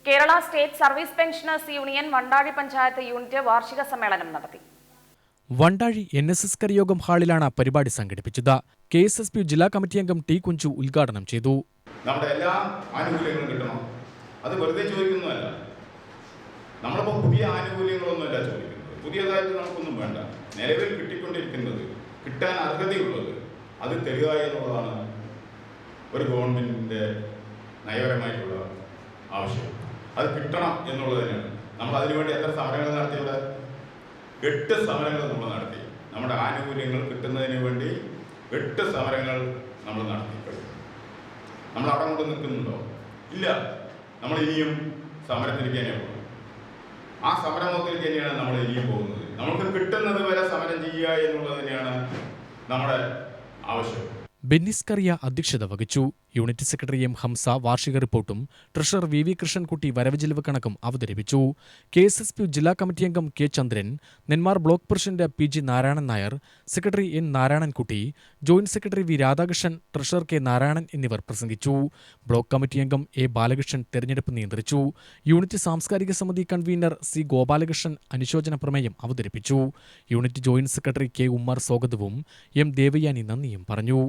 Kerala state service pensioners union Vandazhy panchayat unit വാർഷിക സമ്മേളനം നടത്തി. വണ്ടാഴി NSS കരയോഗം ഹാളിലാണ് പരിപാടി സംഘടിപ്പിച്ചത്. KSSPU ജില്ലാ കമ്മിറ്റി അംഗം ടി കുഞ്ചു ഉദ്ഘാടനം ചെയ്തു. നമ്മുടെ എല്ലാ ആനുകൂല്യങ്ങളും കിട്ടണം, അത് വെറുതെ ചോദിക്കുന്നതല്ല. നമ്മളിപ്പോൾ പുതിയ ആനുകൂല്യങ്ങളൊന്നുമല്ല ചോദിക്കുന്നത്, പുതിയതായിട്ട് നമുക്കൊന്നും വേണ്ട. നിലവിൽ കിട്ടിക്കൊണ്ടിരിക്കുന്നത്, കിട്ടാൻ അർഹതയുള്ളത് അത് തരിക എന്നുള്ളതാണ് ഒരു ഗവൺമെൻറ്റിൻ്റെ നയപരമായിട്ടുള്ള ആവശ്യം. അത് കിട്ടണം എന്നുള്ളത് തന്നെയാണ്. നമ്മൾ അതിനുവേണ്ടി എത്ര സമരങ്ങൾ നടത്തിയത്? 8 സമരങ്ങൾ നമ്മൾ നടത്തി. നമ്മുടെ ആനുകൂല്യങ്ങൾ കിട്ടുന്നതിന് വേണ്ടി 8 സമരങ്ങൾ നമ്മൾ നടത്തി. നമ്മൾ അവിടെ കൊണ്ട് നിൽക്കുന്നുണ്ടോ? ഇല്ല. നമ്മൾ ഇനിയും സമരത്തിലേക്ക് തന്നെയാണ് പോകുന്നത്. ആ സമരമുഖത്തിലേക്ക് തന്നെയാണ് നമ്മൾ ഇനിയും പോകുന്നത്. നമുക്ക് കിട്ടുന്നത് വരെ സമരം ചെയ്യുക എന്നുള്ളത് തന്നെയാണ് നമ്മുടെ ആവശ്യം. ബെന്നിസ് കറിയ അധ്യക്ഷത വഹിച്ചു. Unit secretary M. ഹംസ വാർഷിക റിപ്പോർട്ടും ട്രഷറർ VV കൃഷ്ണൻകുട്ടി വരവ് ചെലവ് കണക്കും അവതരിപ്പിച്ചു. KSSPU ജില്ലാ കമ്മിറ്റി അംഗം K. Chandran, Nenmara block president PG Narayanan Nair, secretary N. Narayanankutty, joint secretary V. Radhakrishnan, treasurer K. Narayanan എന്നിവർ പ്രസംഗിച്ചു. ബ്ലോക്ക് കമ്മിറ്റി അംഗം A. ബാലകൃഷ്ണൻ തെരഞ്ഞെടുപ്പ് നിയന്ത്രിച്ചു. യൂണിറ്റ് സാംസ്കാരിക സമിതി കൺവീനർ C. ഗോപാലകൃഷ്ണൻ അനുശോചന പ്രമേയം അവതരിപ്പിച്ചു. Unit joint secretary K. Ummer സ്വാഗതവും M. ദേവയാനി നന്ദിയും പറഞ്ഞു.